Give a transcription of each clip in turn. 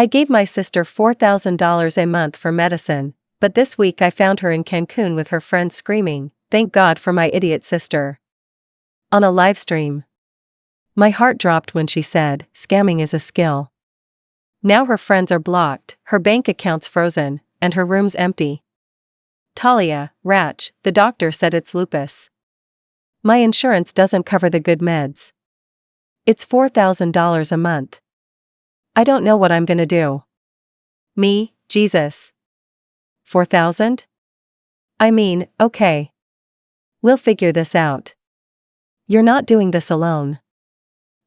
I gave my sister $4,000 a month for medicine, but this week I found her in Cancun with her friends screaming, "Thank God for my idiot sister." On a live stream. My heart dropped when she said, "Scamming is a skill." Now her friends are blocked, her bank account's frozen, and her room's empty. Talia, Ratch, the doctor said it's lupus. My insurance doesn't cover the good meds. It's $4,000 a month. I don't know what I'm gonna do. Me, Jesus. 4,000? I mean, okay. We'll figure this out. You're not doing this alone.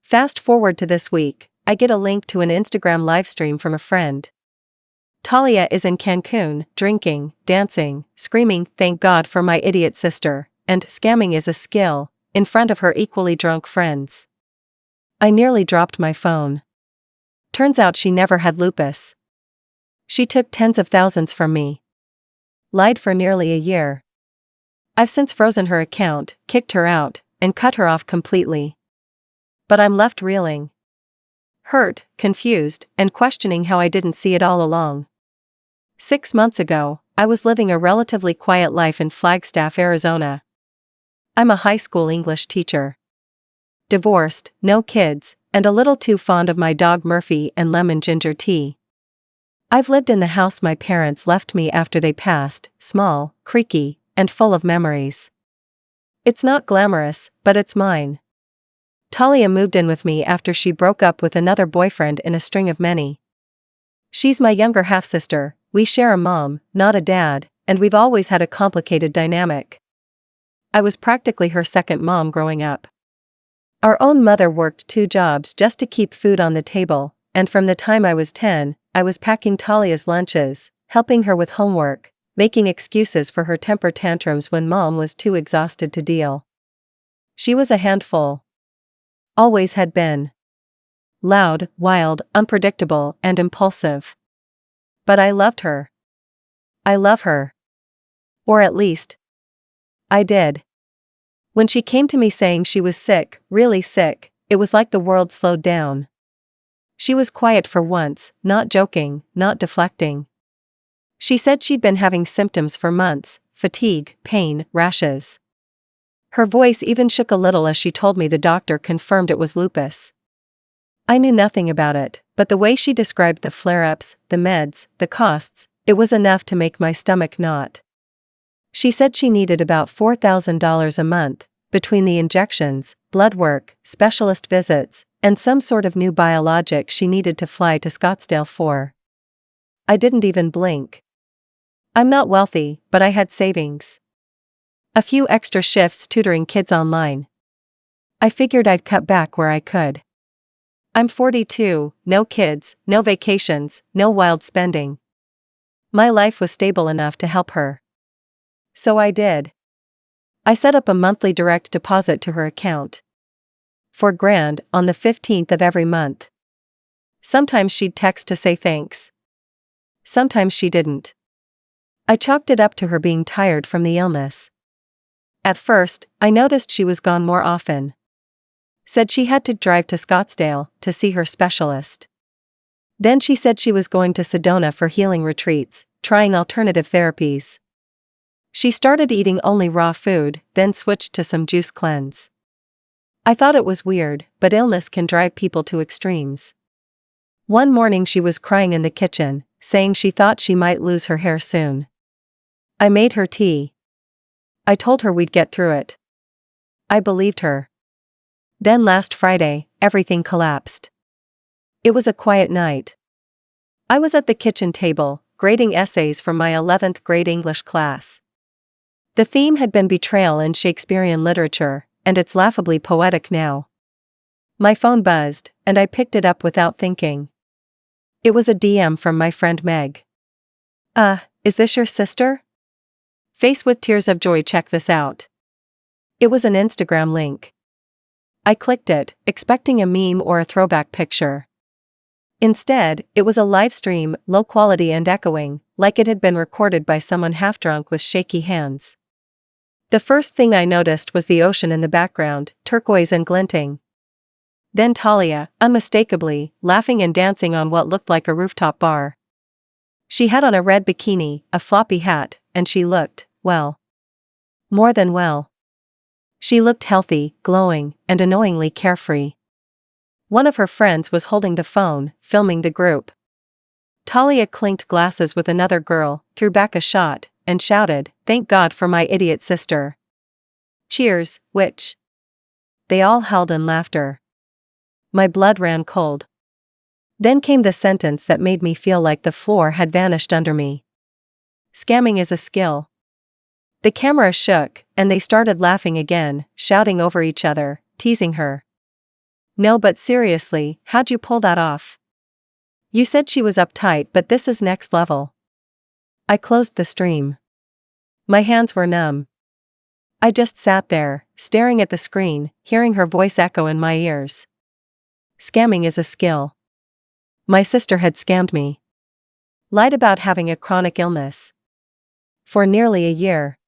Fast forward to this week, I get a link to an Instagram livestream from a friend. Talia is in Cancun, drinking, dancing, screaming, "Thank God for my idiot sister," and "Scamming is a skill," in front of her equally drunk friends. I nearly dropped my phone. Turns out she never had lupus. She took tens of thousands from me. Lied for nearly a year. I've since frozen her account, kicked her out, and cut her off completely. But I'm left reeling. Hurt, confused, and questioning how I didn't see it all along. 6 months ago, I was living a relatively quiet life in Flagstaff, Arizona. I'm a high school English teacher. Divorced, no kids, and a little too fond of my dog Murphy and lemon ginger tea. I've lived in the house my parents left me after they passed, small, creaky, and full of memories. It's not glamorous, but it's mine. Talia moved in with me after she broke up with another boyfriend in a string of many. She's my younger half-sister, we share a mom, not a dad, and we've always had a complicated dynamic. I was practically her second mom growing up. Our own mother worked 2 jobs just to keep food on the table, and from the time I was 10, I was packing Talia's lunches, helping her with homework, making excuses for her temper tantrums when mom was too exhausted to deal. She was a handful. Always had been. Loud, wild, unpredictable, and impulsive. But I loved her. I love her. Or at least, I did. When she came to me saying she was sick, really sick, it was like the world slowed down. She was quiet for once, not joking, not deflecting. She said she'd been having symptoms for months, fatigue, pain, rashes. Her voice even shook a little as she told me the doctor confirmed it was lupus. I knew nothing about it, but the way she described the flare-ups, the meds, the costs, it was enough to make my stomach knot. She said she needed about $4,000 a month, between the injections, blood work, specialist visits, and some sort of new biologic she needed to fly to Scottsdale for. I didn't even blink. I'm not wealthy, but I had savings. A few extra shifts tutoring kids online. I figured I'd cut back where I could. I'm 42, no kids, no vacations, no wild spending. My life was stable enough to help her. So I did. I set up a monthly direct deposit to her account. $4,000 on the 15th of every month. Sometimes she'd text to say thanks. Sometimes she didn't. I chalked it up to her being tired from the illness. At first, I noticed she was gone more often. Said she had to drive to Scottsdale to see her specialist. Then she said she was going to Sedona for healing retreats, trying alternative therapies. She started eating only raw food, then switched to some juice cleanse. I thought it was weird, but illness can drive people to extremes. One morning she was crying in the kitchen, saying she thought she might lose her hair soon. I made her tea. I told her we'd get through it. I believed her. Then last Friday, everything collapsed. It was a quiet night. I was at the kitchen table, grading essays from my 11th grade English class. The theme had been betrayal in Shakespearean literature, and it's laughably poetic now. My phone buzzed, and I picked it up without thinking. It was a DM from my friend Meg. Is this your sister? Face with tears of joy, check this out. It was an Instagram link. I clicked it, expecting a meme or a throwback picture. Instead, it was a live stream, low quality and echoing, like it had been recorded by someone half-drunk with shaky hands. The first thing I noticed was the ocean in the background, turquoise and glinting. Then Talia, unmistakably, laughing and dancing on what looked like a rooftop bar. She had on a red bikini, a floppy hat, and she looked, well. More than well. She looked healthy, glowing, and annoyingly carefree. One of her friends was holding the phone, filming the group. Talia clinked glasses with another girl, threw back a shot, and shouted, "Thank God for my idiot sister." Cheers, witch. They all howled in laughter. My blood ran cold. Then came the sentence that made me feel like the floor had vanished under me. Scamming is a skill. The camera shook, and they started laughing again, shouting over each other, teasing her. No, but seriously, how'd you pull that off? You said she was uptight, but this is next level. I closed the stream. My hands were numb. I just sat there, staring at the screen, hearing her voice echo in my ears. Scamming is a skill. My sister had scammed me. Lied about having a chronic illness. For nearly a year.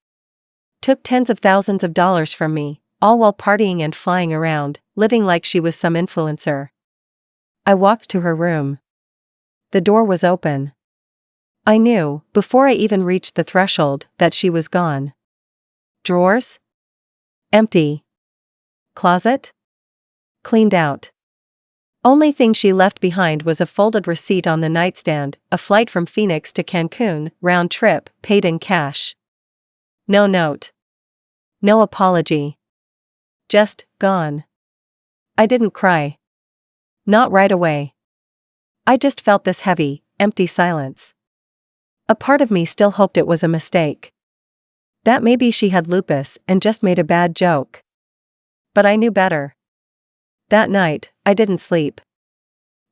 Took tens of thousands of dollars from me, all while partying and flying around, living like she was some influencer. I walked to her room. The door was open. I knew, before I even reached the threshold, that she was gone. Drawers? Empty. Closet? Cleaned out. Only thing she left behind was a folded receipt on the nightstand, a flight from Phoenix to Cancun, round trip, paid in cash. No note. No apology. Just, gone. I didn't cry. Not right away. I just felt this heavy, empty silence. A part of me still hoped it was a mistake. That maybe she had lupus and just made a bad joke. But I knew better. That night, I didn't sleep.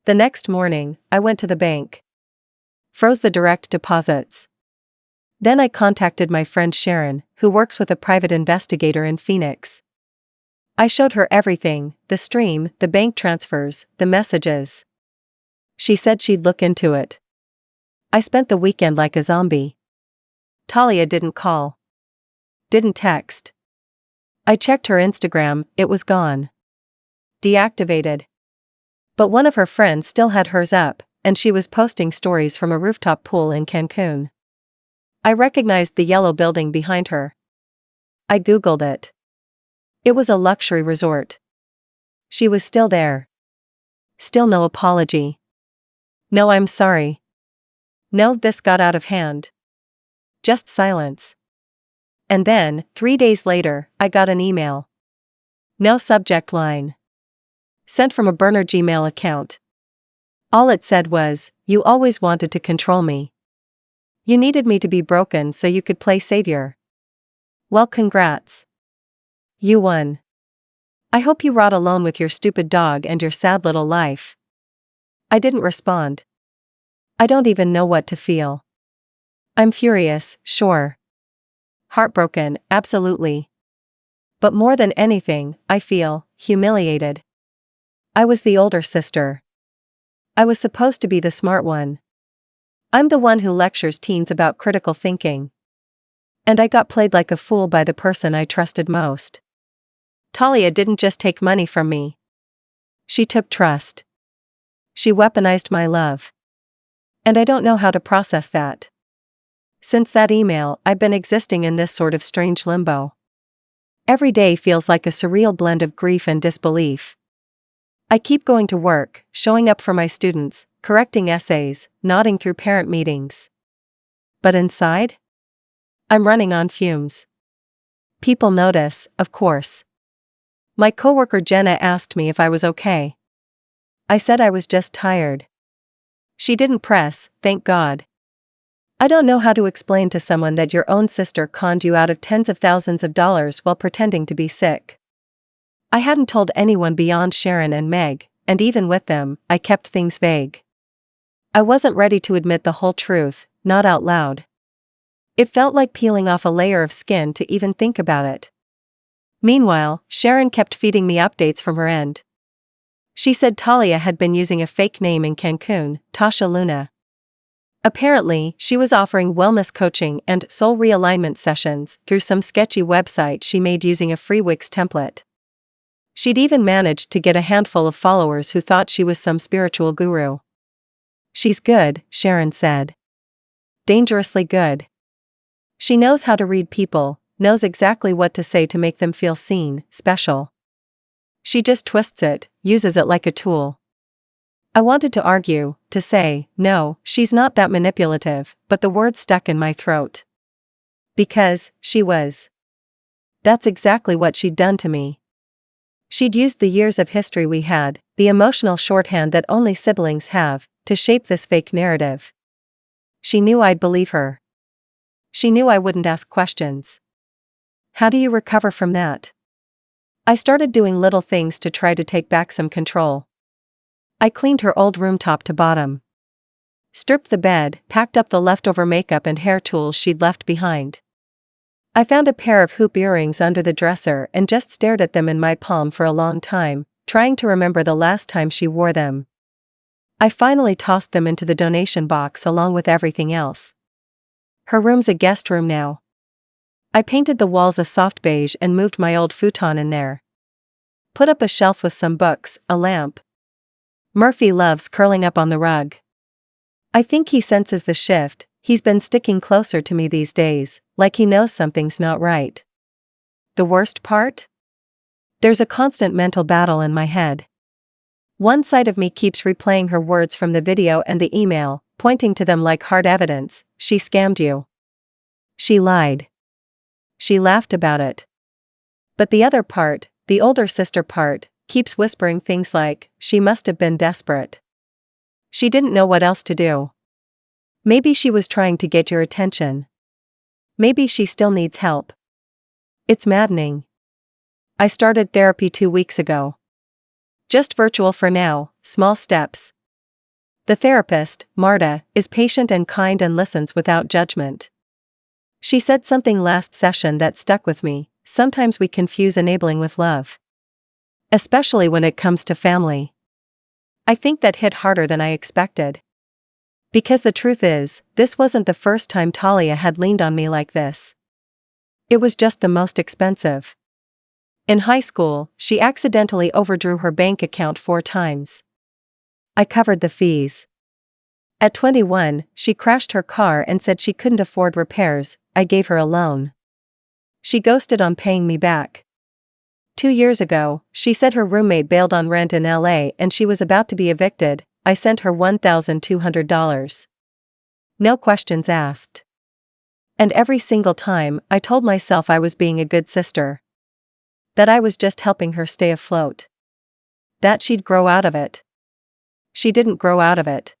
The next morning, I went to the bank. Froze the direct deposits. Then I contacted my friend Sharon, who works with a private investigator in Phoenix. I showed her everything, the stream, the bank transfers, the messages. She said she'd look into it. I spent the weekend like a zombie. Talia didn't call. Didn't text. I checked her Instagram, it was gone. Deactivated. But one of her friends still had hers up, and she was posting stories from a rooftop pool in Cancun. I recognized the yellow building behind her. I Googled it. It was a luxury resort. She was still there. Still no apology. No, I'm sorry. No, this got out of hand. Just silence. And then, 3 days later, I got an email. No subject line. Sent from a burner Gmail account. All it said was, "You always wanted to control me. You needed me to be broken so you could play savior. Well, congrats. You won. I hope you rot alone with your stupid dog and your sad little life." I didn't respond. I don't even know what to feel. I'm furious, sure. Heartbroken, absolutely. But more than anything, I feel humiliated. I was the older sister. I was supposed to be the smart one. I'm the one who lectures teens about critical thinking. And I got played like a fool by the person I trusted most. Talia didn't just take money from me. She took trust. She weaponized my love. And I don't know how to process that. Since that email, I've been existing in this sort of strange limbo. Every day feels like a surreal blend of grief and disbelief. I keep going to work, showing up for my students, correcting essays, nodding through parent meetings. But inside? I'm running on fumes. People notice, of course. My coworker Jenna asked me if I was okay. I said I was just tired. She didn't press, thank God. I don't know how to explain to someone that your own sister conned you out of tens of thousands of dollars while pretending to be sick. I hadn't told anyone beyond Sharon and Meg, and even with them, I kept things vague. I wasn't ready to admit the whole truth, not out loud. It felt like peeling off a layer of skin to even think about it. Meanwhile, Sharon kept feeding me updates from her end. She said Talia had been using a fake name in Cancun, Tasha Luna. Apparently, she was offering wellness coaching and soul realignment sessions through some sketchy website she made using a free Wix template. She'd even managed to get a handful of followers who thought she was some spiritual guru. She's good, Sharon said. Dangerously good. She knows how to read people, knows exactly what to say to make them feel seen, special. She just twists it, uses it like a tool. I wanted to argue, to say, no, she's not that manipulative, but the words stuck in my throat. Because, she was. That's exactly what she'd done to me. She'd used the years of history we had, the emotional shorthand that only siblings have, to shape this fake narrative. She knew I'd believe her. She knew I wouldn't ask questions. How do you recover from that? I started doing little things to try to take back some control. I cleaned her old room top to bottom. Stripped the bed, packed up the leftover makeup and hair tools she'd left behind. I found a pair of hoop earrings under the dresser and just stared at them in my palm for a long time, trying to remember the last time she wore them. I finally tossed them into the donation box along with everything else. Her room's a guest room now. I painted the walls a soft beige and moved my old futon in there. Put up a shelf with some books, a lamp. Murphy loves curling up on the rug. I think he senses the shift. He's been sticking closer to me these days, like he knows something's not right. The worst part? There's a constant mental battle in my head. One side of me keeps replaying her words from the video and the email, pointing to them like hard evidence. She scammed you. She lied. She laughed about it. But the other part, the older sister part, keeps whispering things like, she must have been desperate. She didn't know what else to do. Maybe she was trying to get your attention. Maybe she still needs help. It's maddening. I started therapy 2 weeks ago. Just virtual for now, small steps. The therapist, Marta, is patient and kind and listens without judgment. She said something last session that stuck with me. Sometimes we confuse enabling with love. Especially when it comes to family. I think that hit harder than I expected. Because the truth is, this wasn't the first time Talia had leaned on me like this. It was just the most expensive. In high school, she accidentally overdrew her bank account 4 times. I covered the fees. At 21, she crashed her car and said she couldn't afford repairs. I gave her a loan. She ghosted on paying me back. 2 years ago, she said her roommate bailed on rent in LA and she was about to be evicted. I sent her $1,200. No questions asked. And every single time, I told myself I was being a good sister. That I was just helping her stay afloat. That she'd grow out of it. She didn't grow out of it.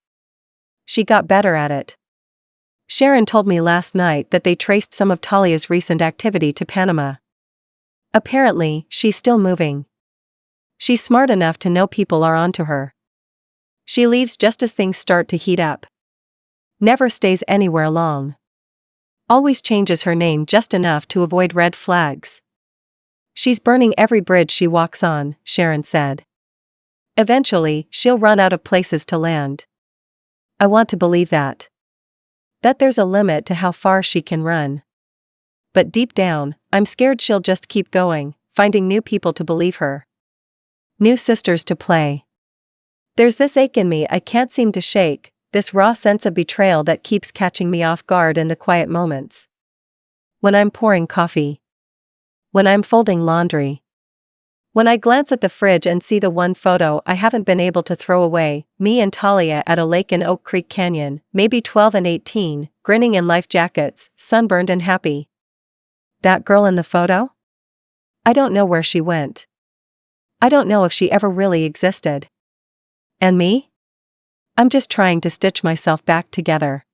She got better at it. Sharon told me last night that they traced some of Talia's recent activity to Panama. Apparently, she's still moving. She's smart enough to know people are onto her. She leaves just as things start to heat up. Never stays anywhere long. Always changes her name just enough to avoid red flags. She's burning every bridge she walks on, Sharon said. Eventually, she'll run out of places to land. I want to believe that. That there's a limit to how far she can run. But deep down, I'm scared she'll just keep going, finding new people to believe her. New sisters to play. There's this ache in me I can't seem to shake, this raw sense of betrayal that keeps catching me off guard in the quiet moments. When I'm pouring coffee. When I'm folding laundry. When I glance at the fridge and see the one photo I haven't been able to throw away, me and Talia at a lake in Oak Creek Canyon, maybe 12 and 18, grinning in life jackets, sunburned and happy. That girl in the photo? I don't know where she went. I don't know if she ever really existed. And me? I'm just trying to stitch myself back together.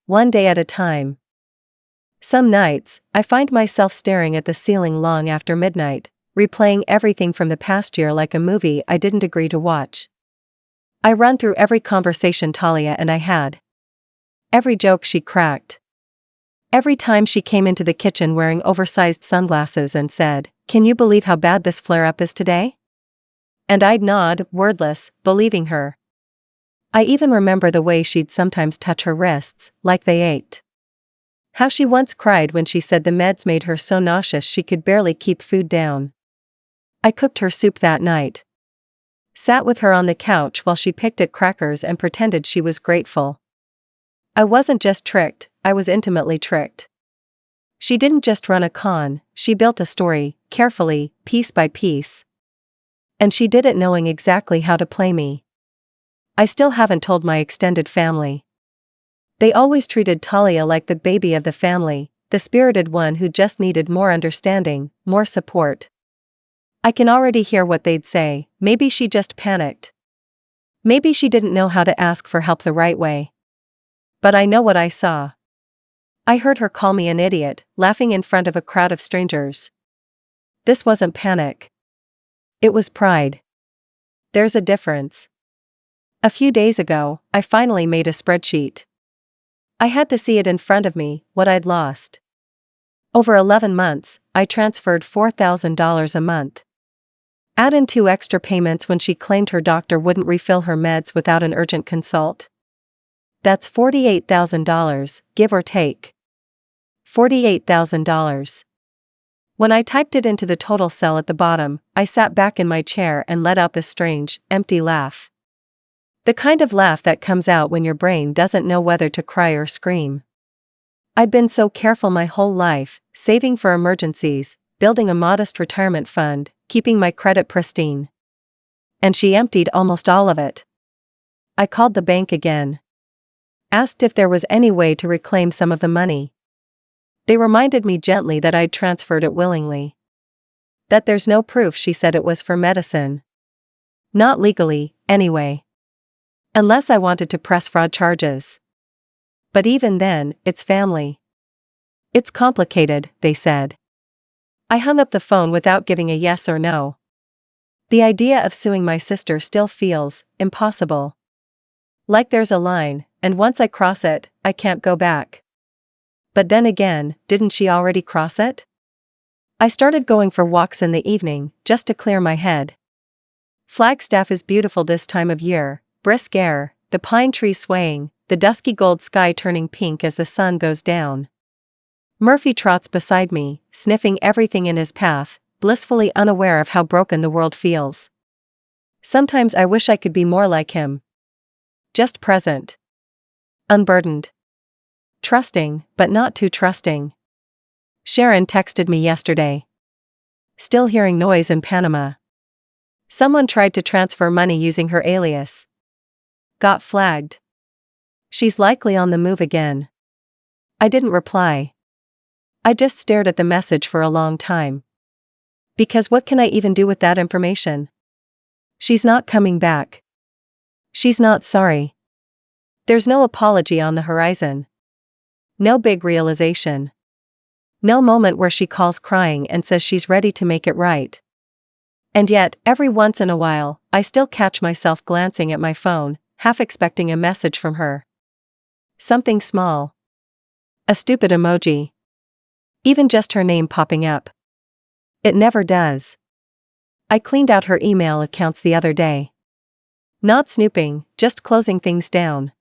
One day at a time. Some nights, I find myself staring at the ceiling long after midnight, replaying everything from the past year like a movie I didn't agree to watch. I run through every conversation Talia and I had. Every joke she cracked. Every time she came into the kitchen wearing oversized sunglasses and said, "Can you believe how bad this flare-up is today?" And I'd nod, wordless, believing her. I even remember the way she'd sometimes touch her wrists, like they ached. How she once cried when she said the meds made her so nauseous she could barely keep food down. I cooked her soup that night. Sat with her on the couch while she picked at crackers and pretended she was grateful. I wasn't just tricked, I was intimately tricked. She didn't just run a con, she built a story, carefully, piece by piece. And she did it knowing exactly how to play me. I still haven't told my extended family. They always treated Talia like the baby of the family, the spirited one who just needed more understanding, more support. I can already hear what they'd say, maybe she just panicked. Maybe she didn't know how to ask for help the right way. But I know what I saw. I heard her call me an idiot, laughing in front of a crowd of strangers. This wasn't panic. It was pride. There's a difference. A few days ago, I finally made a spreadsheet. I had to see it in front of me, what I'd lost. Over 11 months, I transferred $4,000 a month. Add in 2 extra payments when she claimed her doctor wouldn't refill her meds without an urgent consult. That's $48,000, give or take. $48,000. When I typed it into the total cell at the bottom, I sat back in my chair and let out this strange, empty laugh. The kind of laugh that comes out when your brain doesn't know whether to cry or scream. I'd been so careful my whole life, saving for emergencies, building a modest retirement fund, keeping my credit pristine. And she emptied almost all of it. I called the bank again. Asked if there was any way to reclaim some of the money. They reminded me gently that I'd transferred it willingly. That there's no proof she said it was for medicine. Not legally, anyway. Unless I wanted to press fraud charges. But even then, it's family. It's complicated, they said. I hung up the phone without giving a yes or no. The idea of suing my sister still feels impossible. Like there's a line, and once I cross it, I can't go back. But then again, didn't she already cross it? I started going for walks in the evening, just to clear my head. Flagstaff is beautiful this time of year, brisk air, the pine trees swaying, the dusky gold sky turning pink as the sun goes down. Murphy trots beside me, sniffing everything in his path, blissfully unaware of how broken the world feels. Sometimes I wish I could be more like him. Just present. Unburdened. Trusting, but not too trusting. Sharon texted me yesterday. Still hearing noise in Panama. Someone tried to transfer money using her alias. Got flagged. She's likely on the move again. I didn't reply. I just stared at the message for a long time. Because what can I even do with that information? She's not coming back. She's not sorry. There's no apology on the horizon. No big realization. No moment where she calls crying and says she's ready to make it right. And yet, every once in a while, I still catch myself glancing at my phone, half expecting a message from her. Something small. A stupid emoji. Even just her name popping up. It never does. I cleaned out her email accounts the other day. Not snooping, just closing things down.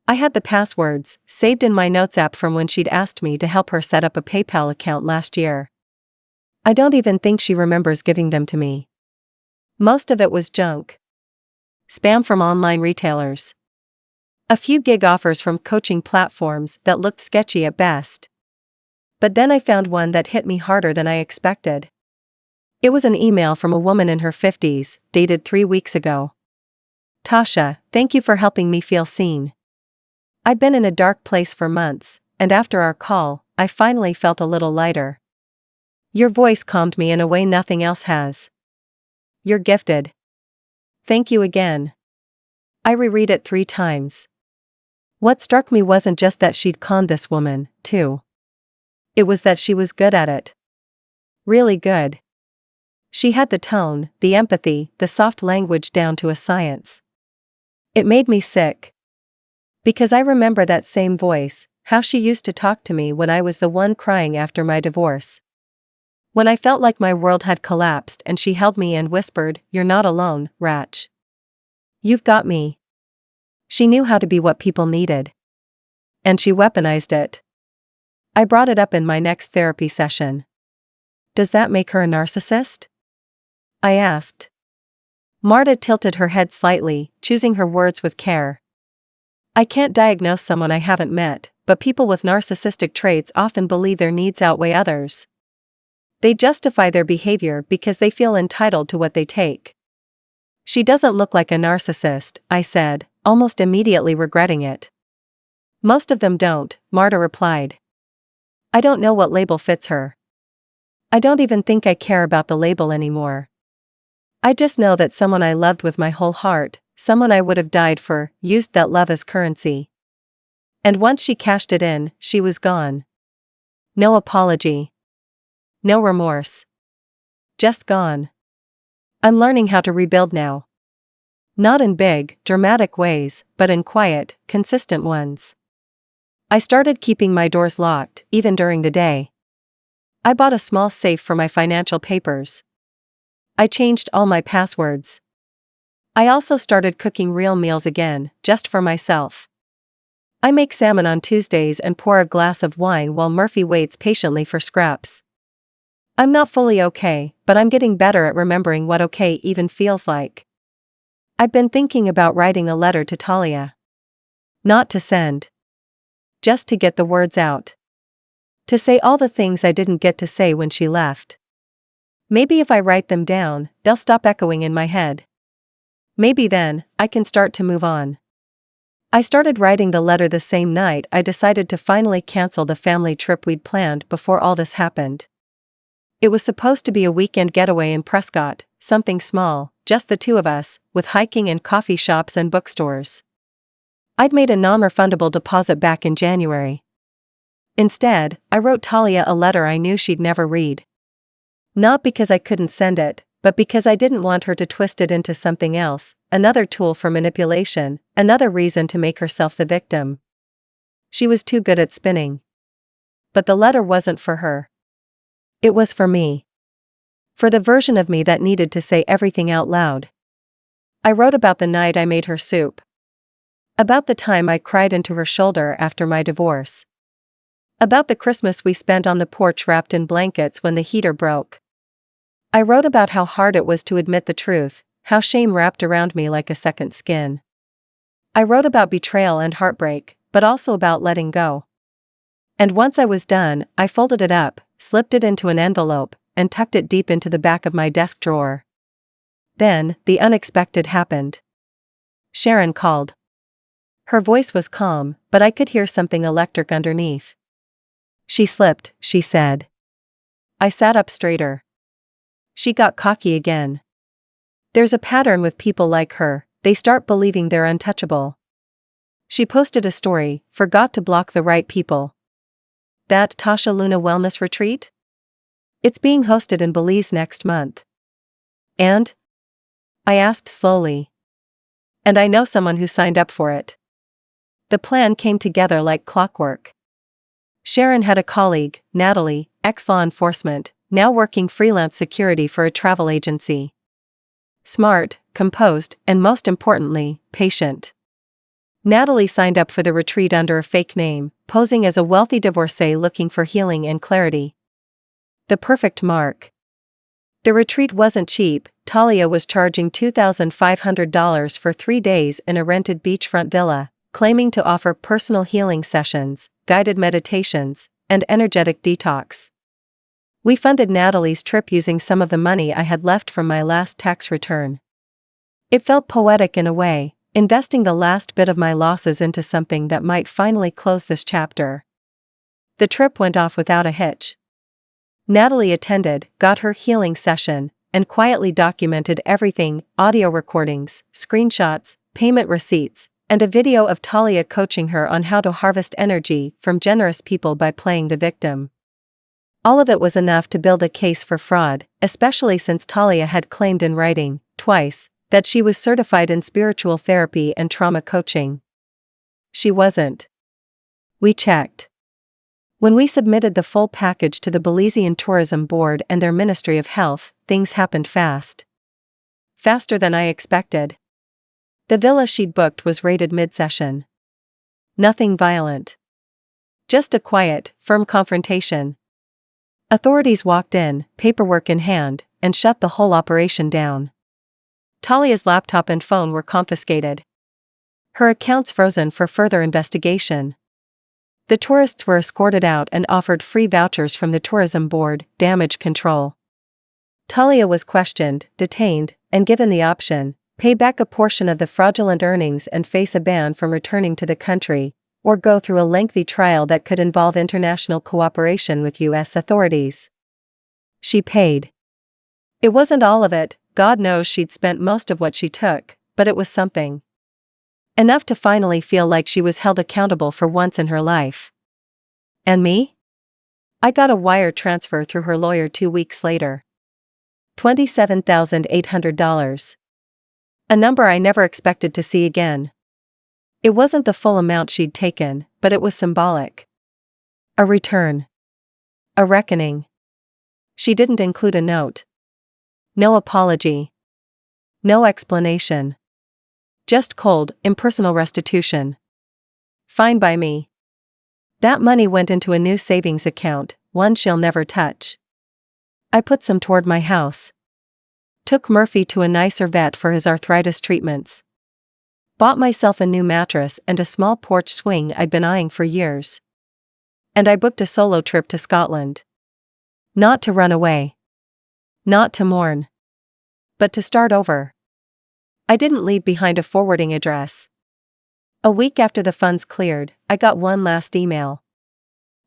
I had the passwords saved in my notes app from when she'd asked me to help her set up a PayPal account last year. I don't even think she remembers giving them to me. Most of it was junk. Spam from online retailers. A few gig offers from coaching platforms that looked sketchy at best. But then I found one that hit me harder than I expected. It was an email from a woman in her 50s, dated 3 weeks ago. Tasha, thank you for helping me feel seen. I'd been in a dark place for months, and after our call, I finally felt a little lighter. Your voice calmed me in a way nothing else has. You're gifted. Thank you again. I reread it 3 times. What struck me wasn't just that she'd conned this woman, too. It was that she was good at it. Really good. She had the tone, the empathy, the soft language down to a science. It made me sick. Because I remember that same voice, how she used to talk to me when I was the one crying after my divorce. When I felt like my world had collapsed and she held me and whispered, "You're not alone, Ratch. You've got me." She knew how to be what people needed. And she weaponized it. I brought it up in my next therapy session. Does that make her a narcissist? I asked. Marta tilted her head slightly, choosing her words with care. I can't diagnose someone I haven't met, but people with narcissistic traits often believe their needs outweigh others. They justify their behavior because they feel entitled to what they take. She doesn't look like a narcissist, I said, almost immediately regretting it. Most of them don't, Marta replied. I don't know what label fits her. I don't even think I care about the label anymore. I just know that someone I loved with my whole heart, someone I would have died for, used that love as currency. And once she cashed it in, she was gone. No apology. No remorse. Just gone. I'm learning how to rebuild now. Not in big, dramatic ways, but in quiet, consistent ones. I started keeping my doors locked, even during the day. I bought a small safe for my financial papers. I changed all my passwords. I also started cooking real meals again, just for myself. I make salmon on Tuesdays and pour a glass of wine while Murphy waits patiently for scraps. I'm not fully okay, but I'm getting better at remembering what okay even feels like. I've been thinking about writing a letter to Talia. Not to send. Just to get the words out. To say all the things I didn't get to say when she left. Maybe if I write them down, they'll stop echoing in my head. Maybe then, I can start to move on. I started writing the letter the same night I decided to finally cancel the family trip we'd planned before all this happened. It was supposed to be a weekend getaway in Prescott, something small, just the two of us, with hiking and coffee shops and bookstores. I'd made a non-refundable deposit back in January. Instead, I wrote Talia a letter I knew she'd never read. Not because I couldn't send it, but because I didn't want her to twist it into something else, another tool for manipulation, another reason to make herself the victim. She was too good at spinning. But the letter wasn't for her. It was for me. For the version of me that needed to say everything out loud. I wrote about the night I made her soup. About the time I cried into her shoulder after my divorce. About the Christmas we spent on the porch wrapped in blankets when the heater broke. I wrote about how hard it was to admit the truth, how shame wrapped around me like a second skin. I wrote about betrayal and heartbreak, but also about letting go. And once I was done, I folded it up, slipped it into an envelope, and tucked it deep into the back of my desk drawer. Then, the unexpected happened. Sharon called. Her voice was calm, but I could hear something electric underneath. She slipped, she said. I sat up straighter. She got cocky again. There's a pattern with people like her, they start believing they're untouchable. She posted a story, forgot to block the right people. That Tasha Luna Wellness Retreat? It's being hosted in Belize next month. And? I asked slowly. And I know someone who signed up for it. The plan came together like clockwork. Sharon had a colleague, Natalie, ex-law enforcement, now working freelance security for a travel agency. Smart, composed, and most importantly, patient. Natalie signed up for the retreat under a fake name, posing as a wealthy divorcee looking for healing and clarity. The perfect mark. The retreat wasn't cheap. Talia was charging $2,500 for 3 days in a rented beachfront villa, claiming to offer personal healing sessions, guided meditations, and energetic detox. We funded Natalie's trip using some of the money I had left from my last tax return. It felt poetic in a way, investing the last bit of my losses into something that might finally close this chapter. The trip went off without a hitch. Natalie attended, got her healing session, and quietly documented everything: audio recordings, screenshots, payment receipts, and a video of Talia coaching her on how to harvest energy from generous people by playing the victim. All of it was enough to build a case for fraud, especially since Talia had claimed in writing, twice, that she was certified in spiritual therapy and trauma coaching. She wasn't. We checked. When we submitted the full package to the Belizean Tourism Board and their Ministry of Health, things happened fast. Faster than I expected. The villa she'd booked was rated mid-session. Nothing violent. Just a quiet, firm confrontation. Authorities walked in, paperwork in hand, and shut the whole operation down. Talia's laptop and phone were confiscated. Her accounts frozen for further investigation. The tourists were escorted out and offered free vouchers from the tourism board, damage control. Talia was questioned, detained, and given the option: pay back a portion of the fraudulent earnings and face a ban from returning to the country, or go through a lengthy trial that could involve international cooperation with U.S. authorities. She paid. It wasn't all of it, God knows she'd spent most of what she took, but it was something. Enough to finally feel like she was held accountable for once in her life. And me? I got a wire transfer through her lawyer 2 weeks later. $27,800. A number I never expected to see again. It wasn't the full amount she'd taken, but it was symbolic. A return. A reckoning. She didn't include a note. No apology. No explanation. Just cold, impersonal restitution. Fine by me. That money went into a new savings account, one she'll never touch. I put some toward my house. Took Murphy to a nicer vet for his arthritis treatments. Bought myself a new mattress and a small porch swing I'd been eyeing for years. And I booked a solo trip to Scotland. Not to run away. Not to mourn. But to start over. I didn't leave behind a forwarding address. A week after the funds cleared, I got one last email.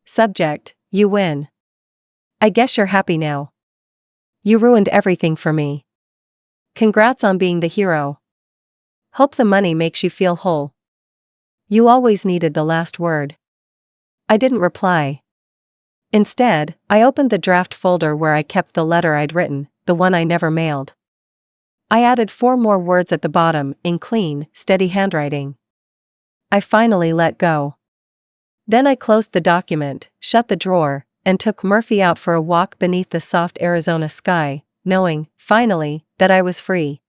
Subject: you win. I guess you're happy now. You ruined everything for me. Congrats on being the hero. Hope the money makes you feel whole. You always needed the last word. I didn't reply. Instead, I opened the draft folder where I kept the letter I'd written, the one I never mailed. I added 4 more words at the bottom, in clean, steady handwriting. I finally let go. Then I closed the document, shut the drawer, and took Murphy out for a walk beneath the soft Arizona sky, knowing, finally, that I was free.